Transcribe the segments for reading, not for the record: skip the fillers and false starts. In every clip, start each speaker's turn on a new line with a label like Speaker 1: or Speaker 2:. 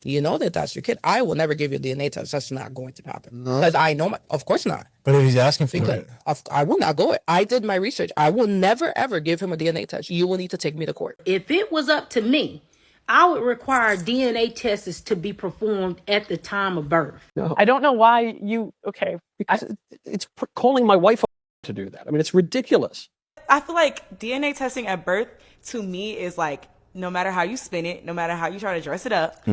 Speaker 1: you know that that's your kid. I will never give you a DNA test. That's not going to happen. Because I know, of course not.
Speaker 2: But if he's asking for it.
Speaker 1: I will not go it. I did my research. I will never, ever give him a DNA test. You will need to take me to court.
Speaker 3: If it was up to me, I would require DNA tests to be performed at the time of birth.
Speaker 4: No. I don't know why you, it's calling my wife to do that. I mean, it's ridiculous.
Speaker 5: I feel like DNA testing at birth, to me, is like, no matter how you spin it, no matter how you try to dress it up,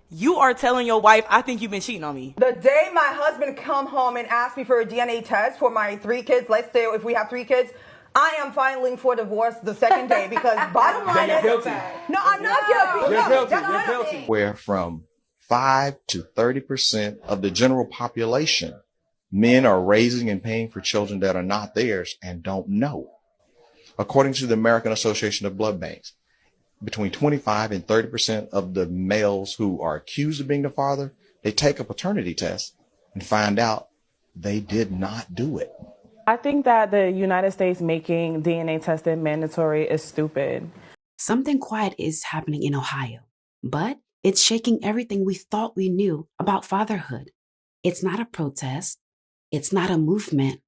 Speaker 5: you are telling your wife, I think you've been cheating on me.
Speaker 6: The day my husband come home and ask me for a DNA test for my 3 kids, let's say if we have 3 kids, I am filing for divorce the second day because bottom line is
Speaker 7: guilty.
Speaker 6: No, I'm not guilty.
Speaker 7: You're guilty. Where from 5 to 30% of the general population, men are raising and paying for children that are not theirs and don't know. According to the American Association of Blood Banks, between 25 and 30% of the males who are accused of being the father, they take a paternity test and find out they did not do it.
Speaker 5: I think that the United States making DNA testing mandatory is stupid.
Speaker 8: Something quiet is happening in Ohio, but it's shaking everything we thought we knew about fatherhood. It's not a protest. It's not a movement.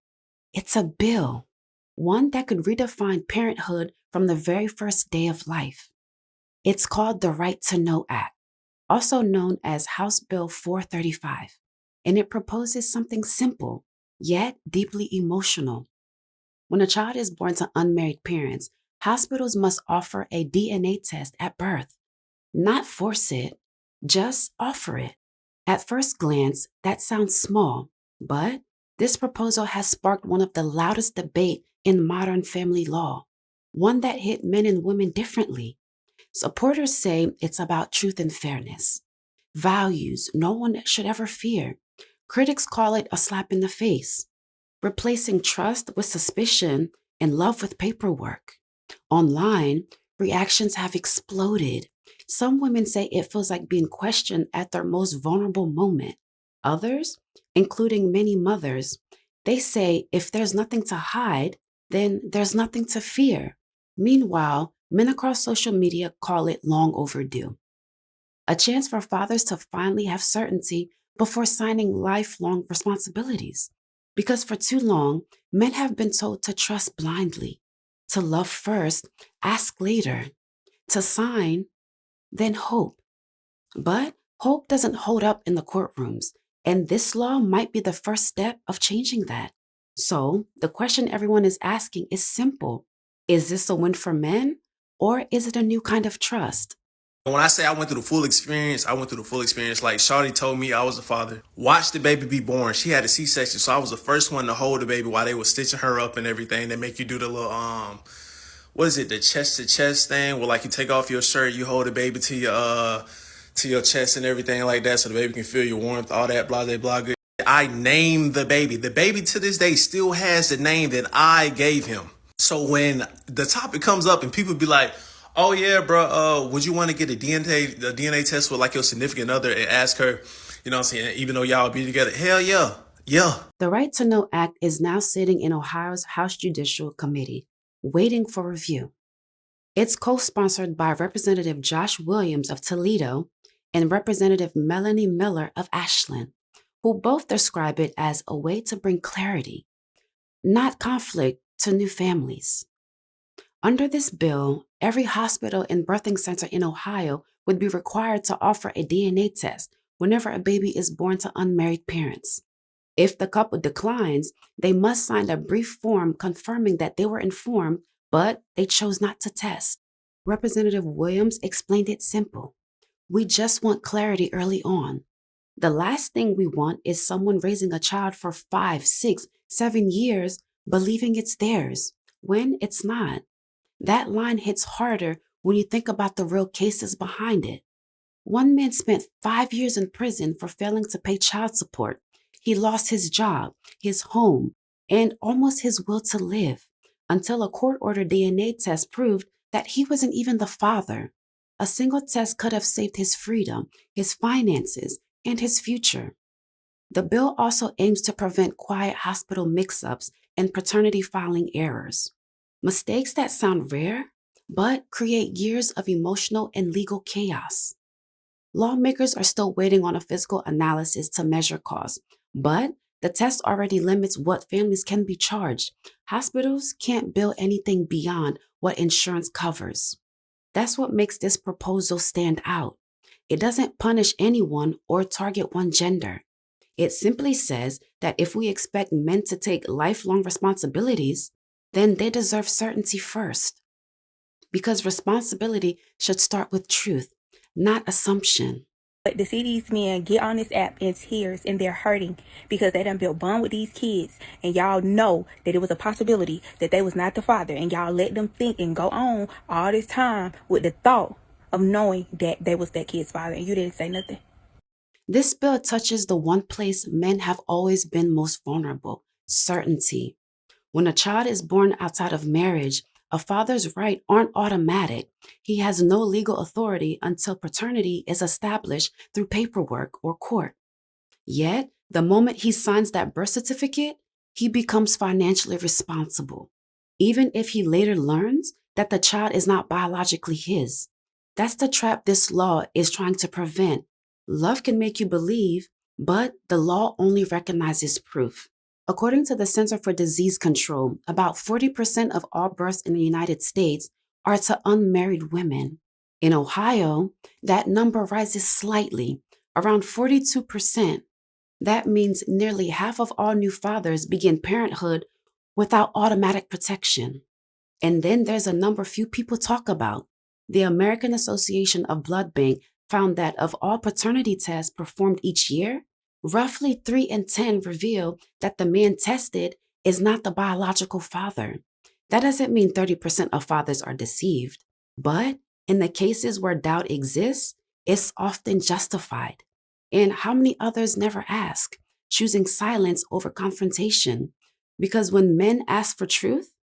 Speaker 8: It's a bill, one that could redefine parenthood from the very first day of life. It's called the Right to Know Act, also known as House Bill 435, and it proposes something simple, yet deeply emotional. When a child is born to unmarried parents, hospitals must offer a DNA test at birth. Not force it, just offer it. At first glance, that sounds small, but this proposal has sparked one of the loudest debates in modern family law, one that hit men and women differently. Supporters say it's about truth and fairness, values no one should ever fear. Critics call it a slap in the face, replacing trust with suspicion and love with paperwork. Online, reactions have exploded. Some women say it feels like being questioned at their most vulnerable moment. Others, including many mothers, they say if there's nothing to hide, then there's nothing to fear. Meanwhile, men across social media call it long overdue. A chance for fathers to finally have certainty before signing lifelong responsibilities. Because for too long, men have been told to trust blindly, to love first, ask later, to sign, then hope. But hope doesn't hold up in the courtrooms, and this law might be the first step of changing that. So the question everyone is asking is simple. Is this a win for men, or is it a new kind of trust?
Speaker 9: When I say I went through the full experience, I went through the full experience. Like Shawty told me I was a father. Watched the baby be born. She had a C-section, so I was the first one to hold the baby while they were stitching her up and everything. They make you do the little, what is it, the chest-to-chest thing where, like, you take off your shirt, you hold the baby to your chest and everything like that so the baby can feel your warmth, all that, blah, blah, blah. Good. I named the baby. The baby to this day still has the name that I gave him. So when the topic comes up and people be like, oh yeah, bro, would you want to get a DNA test with like your significant other and ask her, you know what I'm saying, even though y'all be together? Hell yeah. Yeah.
Speaker 8: The Right to Know Act is now sitting in Ohio's House Judicial Committee, waiting for review. It's co-sponsored by Representative Josh Williams of Toledo and Representative Melanie Miller of Ashland, who both describe it as a way to bring clarity, not conflict, to new families. Under this bill, every hospital and birthing center in Ohio would be required to offer a DNA test whenever a baby is born to unmarried parents. If the couple declines, they must sign a brief form confirming that they were informed, but they chose not to test. Representative Williams explained it simple. We just want clarity early on. The last thing we want is someone raising a child for 5, 6, 7 years believing it's theirs when it's not. That line hits harder when you think about the real cases behind it. One man spent 5 years in prison for failing to pay child support. He lost his job, his home, and almost his will to live until a court-ordered DNA test proved that he wasn't even the father. A single test could have saved his freedom, his finances, and his future. The bill also aims to prevent quiet hospital mix-ups and paternity filing errors. Mistakes that sound rare, but create years of emotional and legal chaos. Lawmakers are still waiting on a physical analysis to measure costs, but the test already limits what families can be charged. Hospitals can't bill anything beyond what insurance covers. That's what makes this proposal stand out. It doesn't punish anyone or target one gender. It simply says that if we expect men to take lifelong responsibilities, then they deserve certainty first. Because responsibility should start with truth, not assumption.
Speaker 2: But to see these men get on this app in tears and they're hurting because they done built bond with these kids, and y'all know that it was a possibility that they was not the father, and y'all let them think and go on all this time with the thought of knowing that they was that kid's father, and you didn't say nothing.
Speaker 8: This bill touches the one place men have always been most vulnerable: certainty. When a child is born outside of marriage, a father's rights aren't automatic. He has no legal authority until paternity is established through paperwork or court. Yet, the moment he signs that birth certificate, he becomes financially responsible, even if he later learns that the child is not biologically his. That's the trap this law is trying to prevent. Love can make you believe, but the law only recognizes proof. According to the Center for Disease Control, about 40% of all births in the United States are to unmarried women. In Ohio, that number rises slightly, around 42%. That means nearly half of all new fathers begin parenthood without automatic protection. And then there's a number few people talk about. The American Association of Blood Bank found that of all paternity tests performed each year, roughly 3 in 10 reveal that the man tested is not the biological father. That doesn't mean 30% of fathers are deceived, but in the cases where doubt exists, it's often justified. And how many others never ask, choosing silence over confrontation? Because when men ask for truth,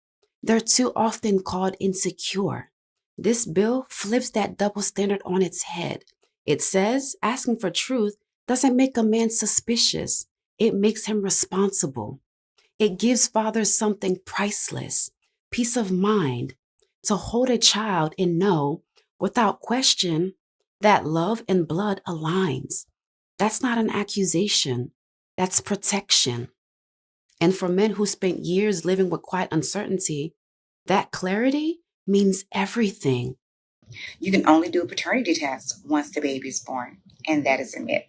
Speaker 8: they're too often called insecure. This bill flips that double standard on its head. It says asking for truth doesn't make a man suspicious. It makes him responsible. It gives fathers something priceless: peace of mind, to hold a child and know, without question, that love and blood aligns. That's not an accusation. That's protection. And for men who spent years living with quiet uncertainty, that clarity means everything.
Speaker 10: You can only do a paternity test once the baby is born, and that is a myth.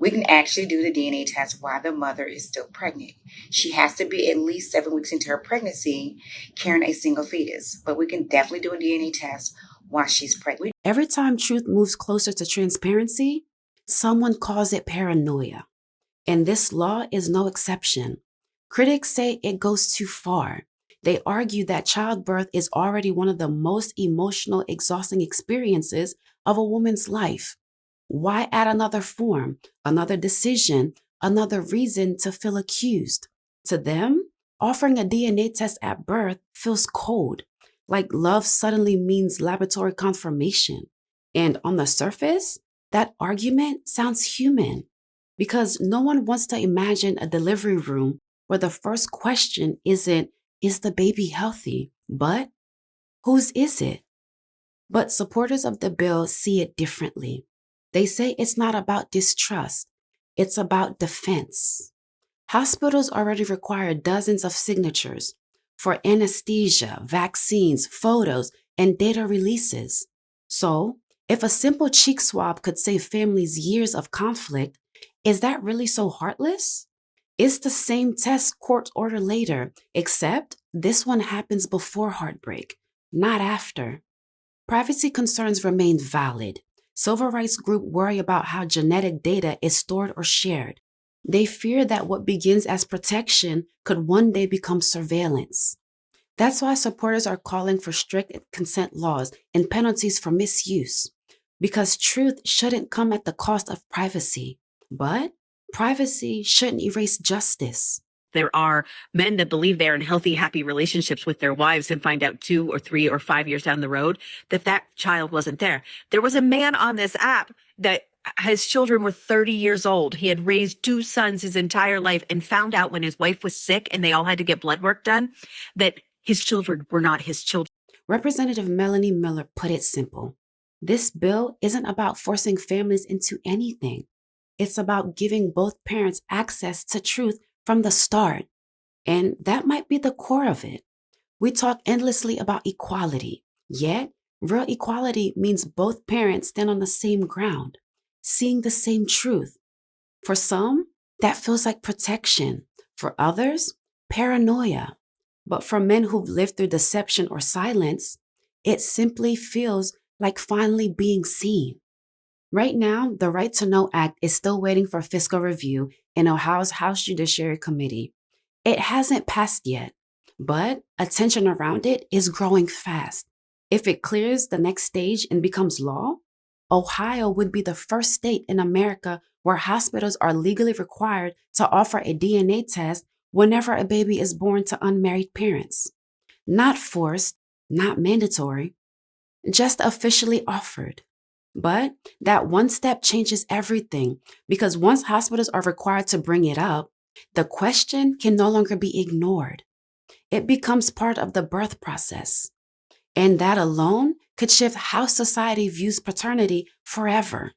Speaker 10: We can actually do the DNA test while the mother is still pregnant. She has to be at least 7 weeks into her pregnancy carrying a single fetus, but we can definitely do a DNA test while she's pregnant.
Speaker 8: Every time truth moves closer to transparency, someone calls it paranoia. And this law is no exception. Critics say it goes too far. They argue that childbirth is already one of the most emotional, exhausting experiences of a woman's life. Why add another form, another decision, another reason to feel accused? To them, offering a DNA test at birth feels cold, like love suddenly means laboratory confirmation. And on the surface, that argument sounds human, because no one wants to imagine a delivery room where the first question isn't, is the baby healthy? But whose is it? But supporters of the bill see it differently. They say it's not about distrust, it's about defense. Hospitals already require dozens of signatures for anesthesia, vaccines, photos, and data releases. So, if a simple cheek swab could save families years of conflict, is that really so heartless? It's the same test courts order later, except this one happens before heartbreak, not after. Privacy concerns remain valid. Civil rights groups worry about how genetic data is stored or shared. They fear that what begins as protection could one day become surveillance. That's why supporters are calling for strict consent laws and penalties for misuse, because truth shouldn't come at the cost of privacy. But privacy shouldn't erase justice.
Speaker 11: There are men that believe they're in healthy, happy relationships with their wives and find out 2 or 3 or 5 years down the road that that child wasn't there. There was a man on this app that his children were 30 years old. He had raised 2 sons his entire life and found out when his wife was sick and they all had to get blood work done that his children were not his children.
Speaker 8: Representative Melanie Miller put it simple. This bill isn't about forcing families into anything. It's about giving both parents access to truth from the start. And that might be the core of it. We talk endlessly about equality, yet real equality means both parents stand on the same ground, seeing the same truth. For some, that feels like protection. For others, paranoia. But for men who've lived through deception or silence, it simply feels like finally being seen. Right now, the Right to Know Act is still waiting for fiscal review in Ohio's House Judiciary Committee. It hasn't passed yet, but attention around it is growing fast. If it clears the next stage and becomes law, Ohio would be the first state in America where hospitals are legally required to offer a DNA test whenever a baby is born to unmarried parents. Not forced, not mandatory, just officially offered. But that one step changes everything, because once hospitals are required to bring it up, the question can no longer be ignored. It becomes part of the birth process. And that alone could shift how society views paternity forever.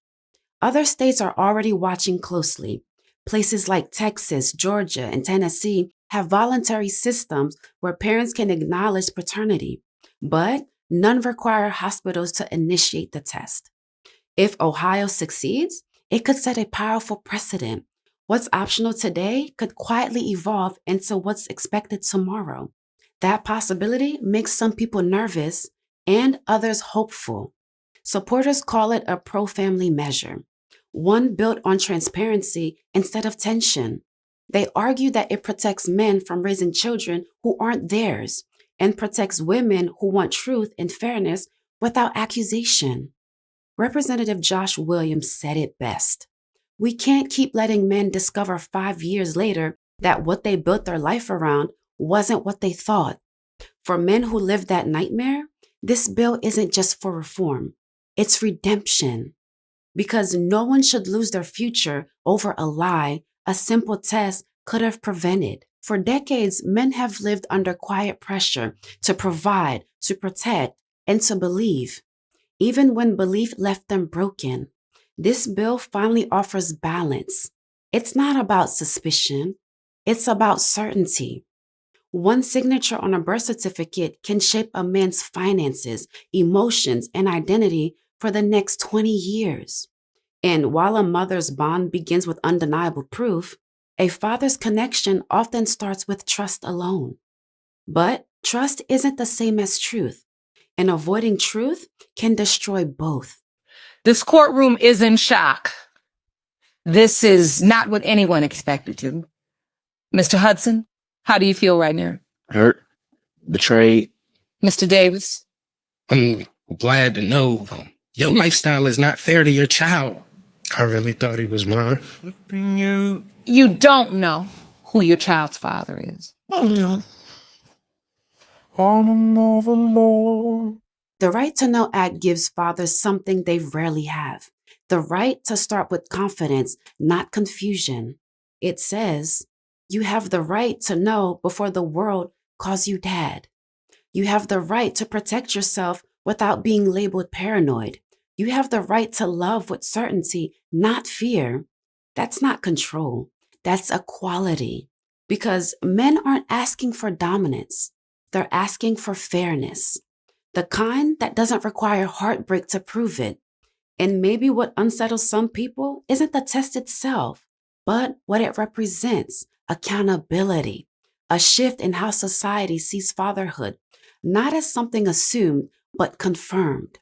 Speaker 8: Other states are already watching closely. Places like Texas, Georgia, and Tennessee have voluntary systems where parents can acknowledge paternity, but none require hospitals to initiate the test. If Ohio succeeds, it could set a powerful precedent. What's optional today could quietly evolve into what's expected tomorrow. That possibility makes some people nervous and others hopeful. Supporters call it a pro-family measure, one built on transparency instead of tension. They argue that it protects men from raising children who aren't theirs and protects women who want truth and fairness without accusation. Representative Josh Williams said it best. We can't keep letting men discover 5 years later that what they built their life around wasn't what they thought. For men who lived that nightmare, this bill isn't just for reform, it's redemption. Because no one should lose their future over a lie a simple test could have prevented. For decades, men have lived under quiet pressure to provide, to protect, and to believe. Even when belief left them broken, this bill finally offers balance. It's not about suspicion, it's about certainty. One signature on a birth certificate can shape a man's finances, emotions, and identity for the next 20 years. And while a mother's bond begins with undeniable proof, a father's connection often starts with trust alone. But trust isn't the same as truth, and avoiding truth can destroy both.
Speaker 12: This courtroom is in shock. This is not what anyone expected to. Mr. Hudson, how do you feel right now?
Speaker 13: Hurt, betrayed.
Speaker 12: Mr. Davis?
Speaker 13: I'm glad to know your lifestyle is not fair to your child. I really thought he was mine.
Speaker 12: You don't know who your child's father is.
Speaker 13: Oh, no. Overlord.
Speaker 8: The Right to Know Act gives fathers something they rarely have: the right to start with confidence, not confusion. It says, you have the right to know before the world calls you dad. You have the right to protect yourself without being labeled paranoid. You have the right to love with certainty, not fear. That's not control. That's equality. Because men aren't asking for dominance. They're asking for fairness. The kind that doesn't require heartbreak to prove it. And maybe what unsettles some people isn't the test itself, but what it represents: accountability, a shift in how society sees fatherhood, not as something assumed, but confirmed.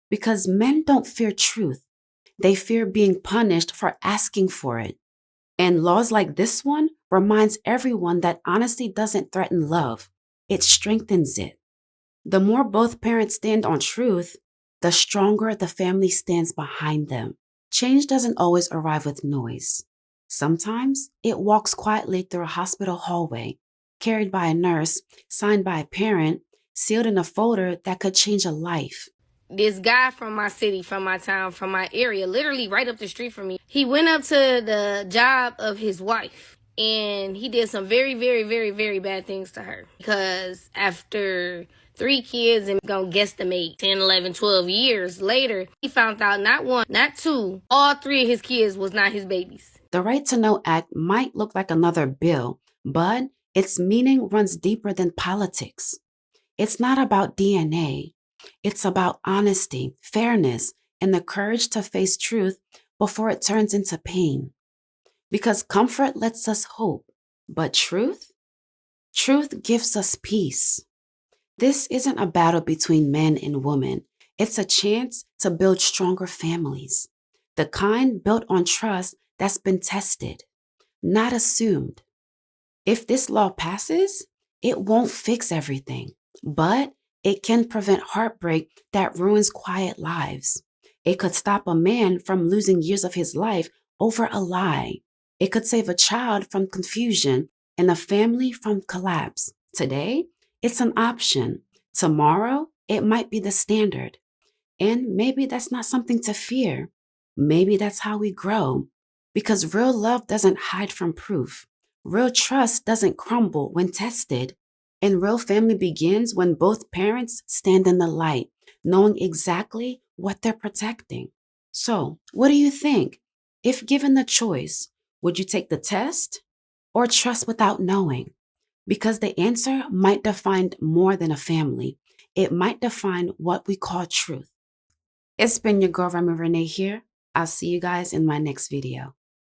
Speaker 8: Because men don't fear truth. They fear being punished for asking for it. And laws like this one reminds everyone that honesty doesn't threaten love. It strengthens it. The more both parents stand on truth, the stronger the family stands behind them. Change doesn't always arrive with noise. Sometimes it walks quietly through a hospital hallway, carried by a nurse, signed by a parent, sealed in a folder that could change a life.
Speaker 14: This guy from my city, from my town, from my area, literally right up the street from me, he went up to the job of his wife and he did some very, very, very, very bad things to her. Because after 3 kids and gonna guesstimate 10, 11, 12 years later, he found out not 1, not 2, all 3 of his kids was not his babies.
Speaker 8: The Right to Know Act might look like another bill, but its meaning runs deeper than politics. It's not about DNA. It's about honesty, fairness, and the courage to face truth before it turns into pain. Because comfort lets us hope, but truth gives us peace. This isn't a battle between men and women. It's a chance to build stronger families, the kind built on trust that's been tested, not assumed. If this law passes, it won't fix everything, but it can prevent heartbreak that ruins quiet lives. It could stop a man from losing years of his life over a lie. It could save a child from confusion and a family from collapse. Today, it's an option. Tomorrow, it might be the standard. And maybe that's not something to fear. Maybe that's how we grow. Because real love doesn't hide from proof. Real trust doesn't crumble when tested. And real family begins when both parents stand in the light, knowing exactly what they're protecting. So, what do you think? If given the choice, would you take the test or trust without knowing? Because the answer might define more than a family. It might define what we call truth. It's been your girl, Remi Rene here. I'll see you guys in my next video.